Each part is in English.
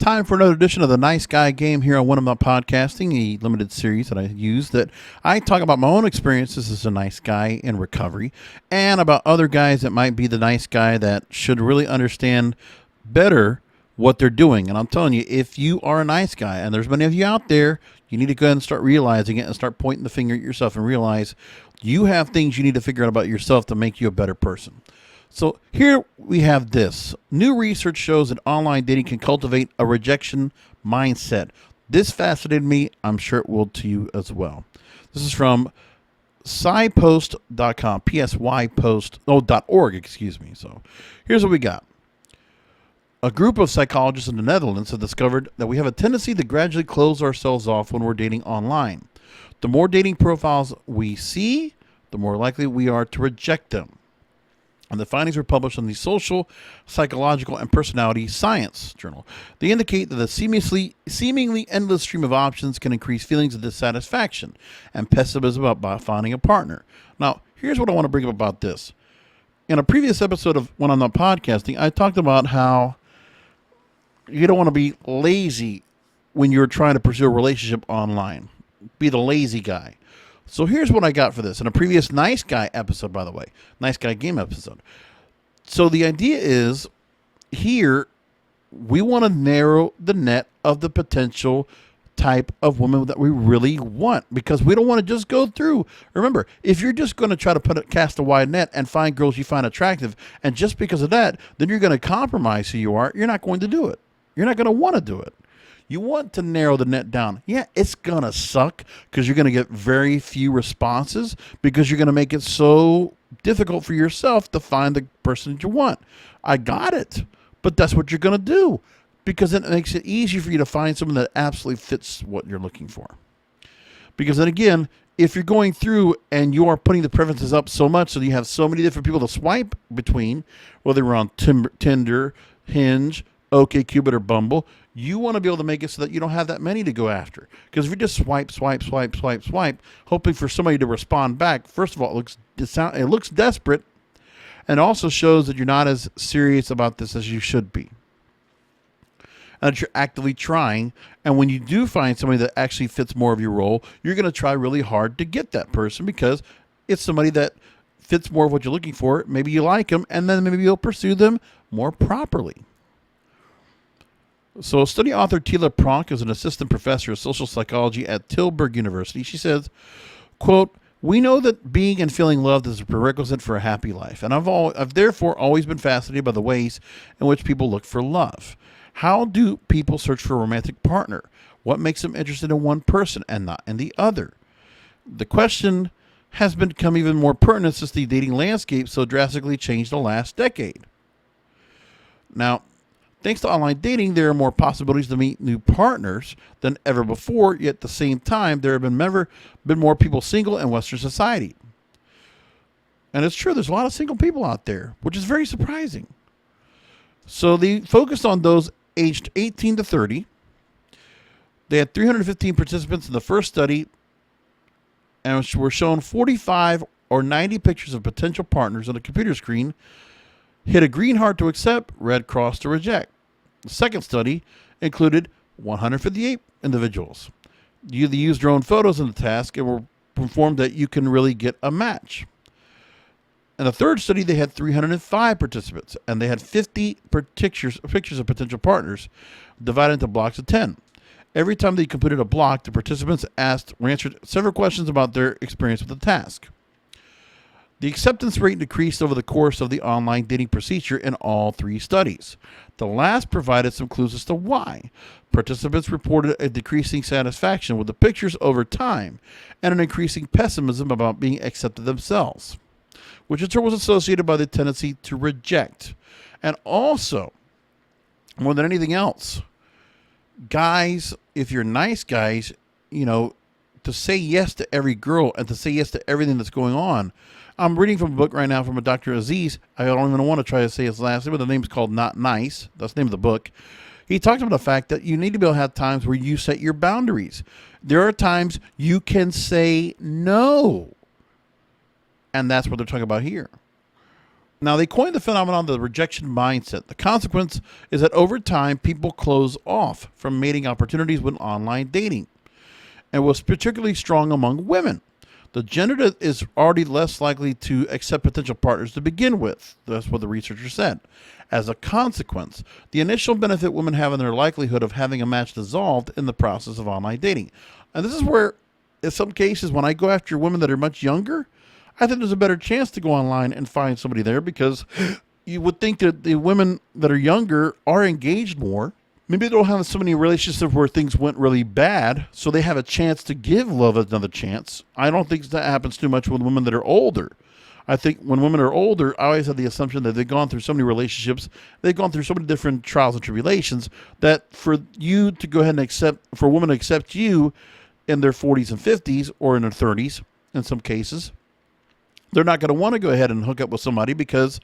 Time for another edition of the Nice Guy Game here on When I'm Not Podcasting, a limited series that I use that I talk about my own experiences as a nice guy in recovery and about other guys that might be the nice guy that should really understand better what they're doing. And I'm telling you, if you are a nice guy, and there's many of you out there, you need to go ahead and start realizing it and start pointing the finger at yourself and realize you have things you need to figure out about yourself to make you a better person. So here we have this. New research shows that online dating can cultivate a rejection mindset. This fascinated me. I'm sure it will to you as well. This is from psypost.com, psypost.org, excuse me. So here's what we got. A group of psychologists in the Netherlands have discovered that we have a tendency to gradually close ourselves off when we're dating online. The more dating profiles we see, the more likely we are to reject them. And the findings were published in the Social, Psychological, and Personality Science journal. They indicate that the seemingly endless stream of options can increase feelings of dissatisfaction and pessimism about finding a partner. Now, here's what I want to bring up about this. In a previous episode of When I'm Not Podcasting, I talked about how you don't want to be lazy when you're trying to pursue a relationship online. Be the lazy guy. So here's what I got for this in a previous Nice Guy episode, by the way, Nice Guy Game episode. So the idea is here we want to narrow the net of the potential type of woman that we really want, because we don't want to just go through. Remember, if you're just going to try to cast a wide net and find girls you find attractive, and just because of that, then you're going to compromise who you are, you're not going to do it. You're not going to want to do it. You want to narrow the net down. Yeah, it's going to suck because you're going to get very few responses because you're going to make it so difficult for yourself to find the person that you want. I got it. But that's what you're going to do because it makes it easier for you to find someone that absolutely fits what you're looking for. Because then again, if you're going through and you are putting the preferences up so much so you have so many different people to swipe between, whether you're on Tinder, Hinge, OkCupid, or Bumble, you want to be able to make it so that you don't have that many to go after. Because if you just swipe, hoping for somebody to respond back, first of all, it looks desperate, and also shows that you're not as serious about this as you should be. And that you're actively trying, and when you do find somebody that actually fits more of your role, you're going to try really hard to get that person because it's somebody that fits more of what you're looking for. Maybe you like them, and then maybe you'll pursue them more properly. So study author Tila Pronk is an assistant professor of social psychology at Tilburg University. She says, quote, "We know that being and feeling loved is a prerequisite for a happy life, and I've therefore always been fascinated by the ways in which people look for love. How do people search for a romantic partner? What makes them interested in one person and not in the other? The question has become even more pertinent since the dating landscape so drastically changed the last decade. Now, thanks to online dating, there are more possibilities to meet new partners than ever before, yet at the same time, there have never been more people single in Western society." And it's true, there's a lot of single people out there, which is very surprising. So they focused on those aged 18 to 30. They had 315 participants in the first study and were shown 45 or 90 pictures of potential partners on a computer screen. Hit a green heart to accept, red cross to reject. The second study included 158 individuals. They used their own photos in the task and were informed that you can really get a match. In the third study, they had 305 participants, and they had 50 pictures of potential partners divided into blocks of 10. Every time they completed a block, the participants answered several questions about their experience with the task. The acceptance rate decreased over the course of the online dating procedure in all three studies. The last provided some clues as to why. Participants reported a decreasing satisfaction with the pictures over time and an increasing pessimism about being accepted themselves, which in turn was associated by the tendency to reject. And also, more than anything else, guys, if you're nice guys, to say yes to every girl and to say yes to everything that's going on. I'm reading from a book right now from a Dr. Aziz. I don't even want to try to say his last name, but the name is called Not Nice. That's the name of the book. He talks about the fact that you need to be able to have times where you set your boundaries. There are times you can say no. And that's what they're talking about here. Now, they coined the phenomenon of the rejection mindset. The consequence is that over time, people close off from mating opportunities when online dating, and was particularly strong among women. The gender that is already less likely to accept potential partners to begin with. That's what the researcher said. As a consequence, the initial benefit women have in their likelihood of having a match dissolved in the process of online dating. And this is where, in some cases, when I go after women that are much younger, I think there's a better chance to go online and find somebody there, because you would think that the women that are younger are engaged more. Maybe they don't have so many relationships where things went really bad, so they have a chance to give love another chance. I don't think that happens too much with women that are older. I think when women are older, I always have the assumption that they've gone through so many relationships, they've gone through so many different trials and tribulations, that for you to go ahead and for a woman to accept you in their 40s and 50s, or in their 30s in some cases, they're not going to want to go ahead and hook up with somebody, because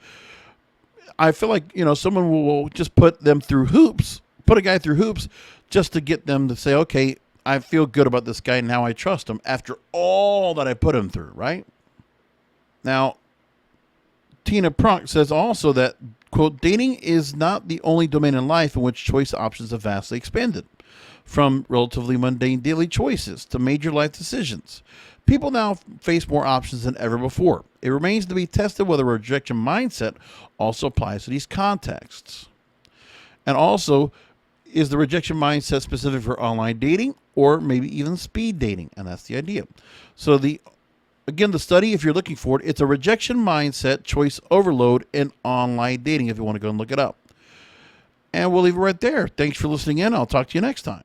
I feel like, someone will just put them through hoops, put a guy through hoops just to get them to say, okay, I feel good about this guy, now I trust him after all that I put him through, right? Now, Tina Pronk says also that, quote, dating is not the only domain in life in which choice options have vastly expanded. From relatively mundane daily choices to major life decisions, people now face more options than ever before. It remains to be tested whether a rejection mindset also applies to these contexts. And also, is the rejection mindset specific for online dating or maybe even speed dating? And that's the idea. So the study, if you're looking for it, it's a rejection mindset choice overload in online dating, if you want to go and look it up. And we'll leave it right there. Thanks for listening in. I'll talk to you next time.